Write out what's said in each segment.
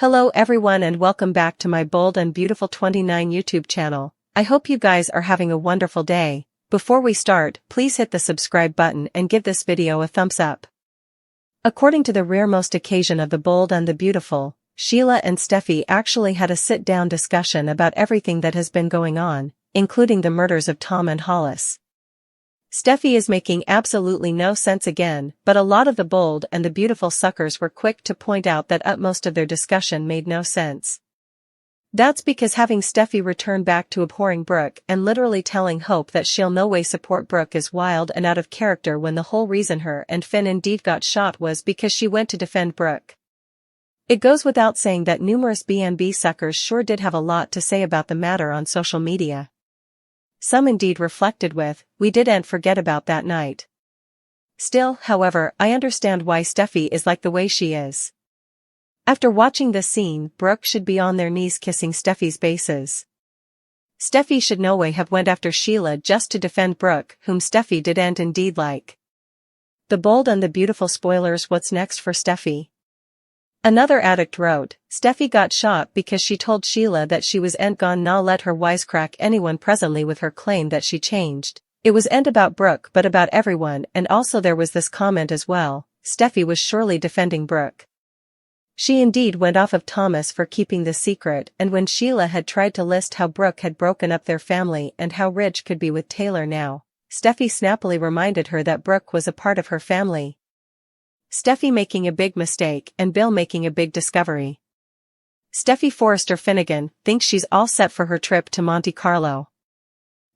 Hello everyone and welcome back to my Bold and Beautiful 29 YouTube channel. I hope you guys are having a wonderful day. Before we start, please hit the subscribe button and give this video a thumbs up. According to the rearmost occasion of the Bold and the Beautiful, Sheila and Steffy actually had a sit-down discussion about everything that has been going on, including the murders of Tom and Hollis. Steffy is making absolutely no sense again, but a lot of the Bold and the Beautiful suckers were quick to point out that most of their discussion made no sense. That's because having Steffy return back to abhorring Brooke and literally telling Hope that she'll no way support Brooke is wild and out of character when the whole reason her and Finn indeed got shot was because she went to defend Brooke. It goes without saying that numerous B&B suckers sure did have a lot to say about the matter on social media. Some indeed reflected with, "We didn't forget about that night." Still, however, I understand why Steffy is like the way she is. After watching this scene, Brooke should be on their knees kissing Steffy's bases. Steffy should no way have went after Sheila just to defend Brooke, whom Steffy didn't indeed like. The Bold and the Beautiful spoilers. What's next for Steffy? Another addict wrote, Steffy got shot because she told Sheila that she was ain't gonna let her wisecrack anyone presently with her claim that she changed. It was ain't about Brooke but about everyone, and also there was this comment as well, Steffy was surely defending Brooke. She indeed went off of Thomas for keeping the secret, and when Sheila had tried to list how Brooke had broken up their family and how Rich could be with Taylor now, Steffy snappily reminded her that Brooke was a part of her family. Steffy making a big mistake and Bill making a big discovery. Steffy Forrester Finnegan thinks she's all set for her trip to Monte Carlo.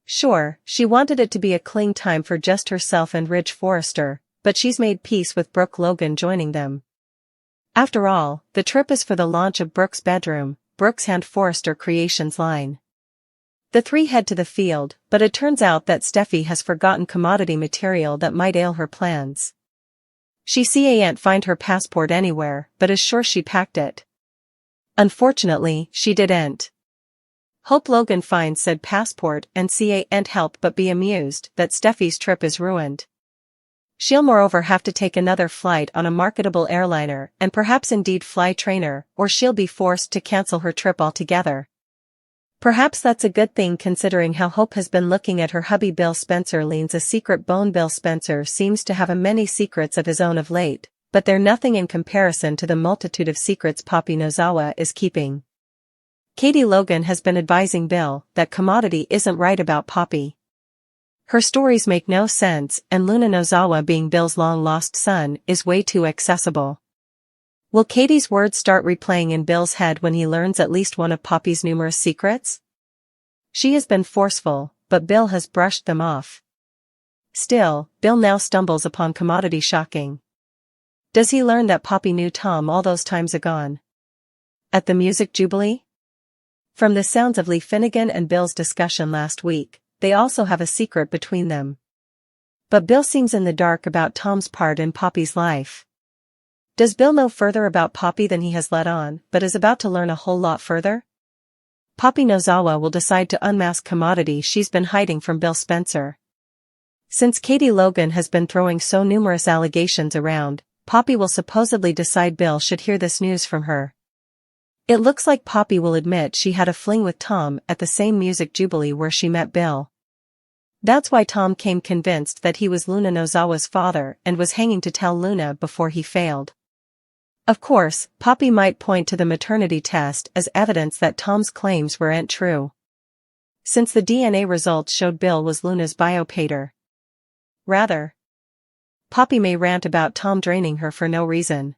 Sure, she wanted it to be a clean time for just herself and Ridge Forrester, but she's made peace with Brooke Logan joining them. After all, the trip is for the launch of Brooke's bedroom, Brooke's Hand Forrester Creations line. The three head to the field, but it turns out that Steffy has forgotten commodity material that might ail her plans. She can't find her passport anywhere, but is sure she packed it. Unfortunately, she didn't. Hope Logan finds said passport and can't help but be amused that Steffy's trip is ruined. She'll moreover have to take another flight on a marketable airliner and perhaps indeed fly trainer, or she'll be forced to cancel her trip altogether. Perhaps that's a good thing considering how Hope has been looking at her hubby Bill Spencer leans a secret bone. Bill Spencer seems to have many secrets of his own of late, but they're nothing in comparison to the multitude of secrets Poppy Nozawa is keeping. Katie Logan has been advising Bill that commodity isn't right about Poppy. Her stories make no sense, and Luna Nozawa being Bill's long-lost son is way too accessible. Will Katie's words start replaying in Bill's head when he learns at least one of Poppy's numerous secrets? She has been forceful, but Bill has brushed them off. Still, Bill now stumbles upon commodity shocking. Does he learn that Poppy knew Tom all those times agone? At the music jubilee? From the sounds of Lee Finnegan and Bill's discussion last week, they also have a secret between them. But Bill seems in the dark about Tom's part in Poppy's life. Does Bill know further about Poppy than he has let on, but is about to learn a whole lot further? Poppy Nozawa will decide to unmask commodity she's been hiding from Bill Spencer. Since Katie Logan has been throwing so numerous allegations around, Poppy will supposedly decide Bill should hear this news from her. It looks like Poppy will admit she had a fling with Tom at the same music jubilee where she met Bill. That's why Tom came convinced that he was Luna Nozawa's father and was hanging to tell Luna before he failed. Of course, Poppy might point to the maternity test as evidence that Tom's claims weren't true. Since the DNA results showed Bill was Luna's biopater. Rather, Poppy may rant about Tom draining her for no reason.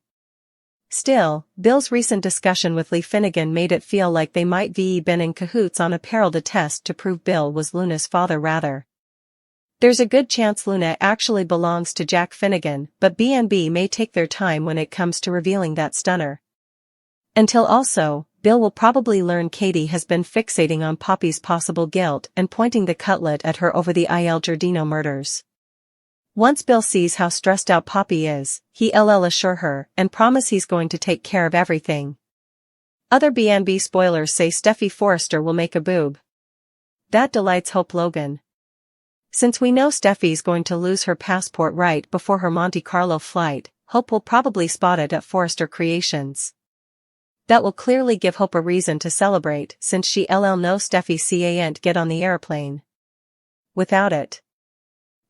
Still, Bill's recent discussion with Lee Finnegan made it feel like they might be been in cahoots on a peril to test to prove Bill was Luna's father rather. There's a good chance Luna actually belongs to Jack Finnegan, but B&B may take their time when it comes to revealing that stunner. Until also, Bill will probably learn Katie has been fixating on Poppy's possible guilt and pointing the cutlet at her over the Il Giardino murders. Once Bill sees how stressed out Poppy is, he'll assure her and promise he's going to take care of everything. Other B&B spoilers say Steffy Forrester will make a boob. That delights Hope Logan. Since we know Steffy's going to lose her passport right before her Monte Carlo flight, Hope will probably spot it at Forrester Creations. That will clearly give Hope a reason to celebrate since she LL no Steffy can't get on the airplane without it.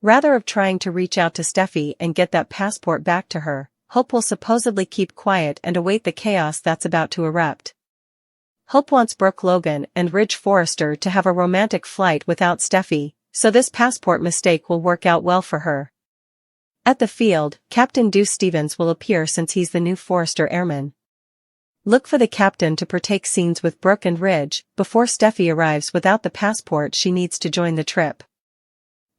Rather of trying to reach out to Steffy and get that passport back to her, Hope will supposedly keep quiet and await the chaos that's about to erupt. Hope wants Brooke Logan and Ridge Forrester to have a romantic flight without Steffy, so this passport mistake will work out well for her. At the field, Captain Deuce Stevens will appear since he's the new Forrester airman. Look for the captain to partake scenes with Brooke and Ridge before Steffy arrives without the passport she needs to join the trip.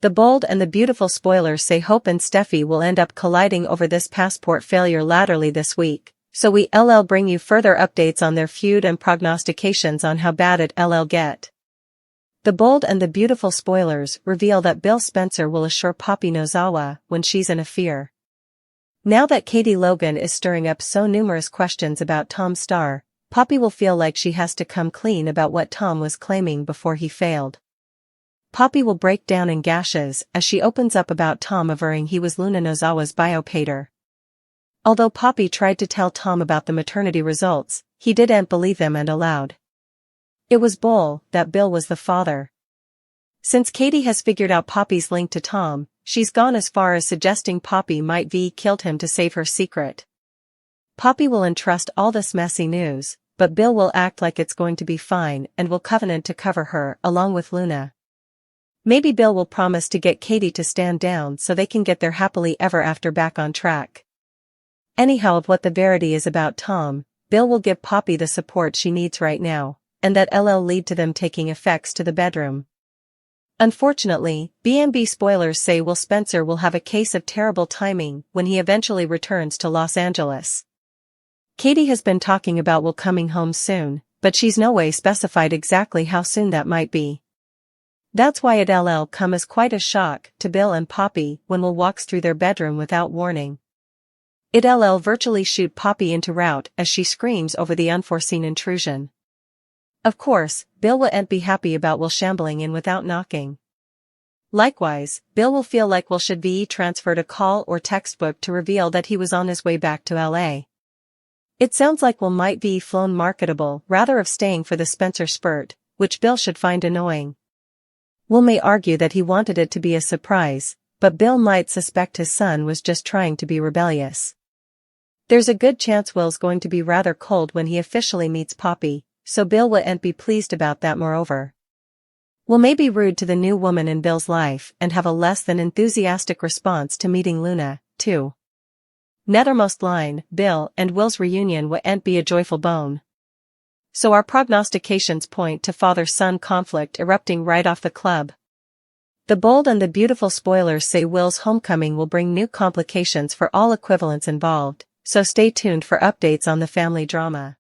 The Bold and the Beautiful spoilers say Hope and Steffy will end up colliding over this passport failure laterally this week, so we bring you further updates on their feud and prognostications on how bad it'll get. The Bold and the Beautiful spoilers reveal that Bill Spencer will assure Poppy Nozawa when she's in a fear. Now that Katie Logan is stirring up so numerous questions about Tom's star, Poppy will feel like she has to come clean about what Tom was claiming before he failed. Poppy will break down in gashes as she opens up about Tom averring he was Luna Nozawa's biopater. Although Poppy tried to tell Tom about the maternity results, he didn't believe them and allowed. It was bull that Bill was the father. Since Katie has figured out Poppy's link to Tom, she's gone as far as suggesting Poppy might have killed him to save her secret. Poppy will entrust all this messy news, but Bill will act like it's going to be fine and will covenant to cover her along with Luna. Maybe Bill will promise to get Katie to stand down so they can get their happily ever after back on track. Anyhow, of what the verity is about Tom, Bill will give Poppy the support she needs right now, and that'll lead to them taking effects to the bedroom. Unfortunately, B&B spoilers say Will Spencer will have a case of terrible timing when he eventually returns to Los Angeles. Katie has been talking about Will coming home soon, but she's no way specified exactly how soon that might be. That's why it'll come as quite a shock to Bill and Poppy when Will walks through their bedroom without warning. It'll virtually shoot Poppy into rout as she screams over the unforeseen intrusion. Of course, Bill won't be happy about Will shambling in without knocking. Likewise, Bill will feel like Will should be transferred a call or textbook to reveal that he was on his way back to LA. It sounds like Will might be flown marketable rather of staying for the Spencer spurt, which Bill should find annoying. Will may argue that he wanted it to be a surprise, but Bill might suspect his son was just trying to be rebellious. There's a good chance Will's going to be rather cold when he officially meets Poppy, so Bill won't be pleased about that. Moreover, Will may be rude to the new woman in Bill's life and have a less than enthusiastic response to meeting Luna, too. Nethermost line, Bill and Will's reunion won't be a joyful bone. So our prognostications point to father-son conflict erupting right off the club. The Bold and the Beautiful spoilers say Will's homecoming will bring new complications for all equivalents involved, so stay tuned for updates on the family drama.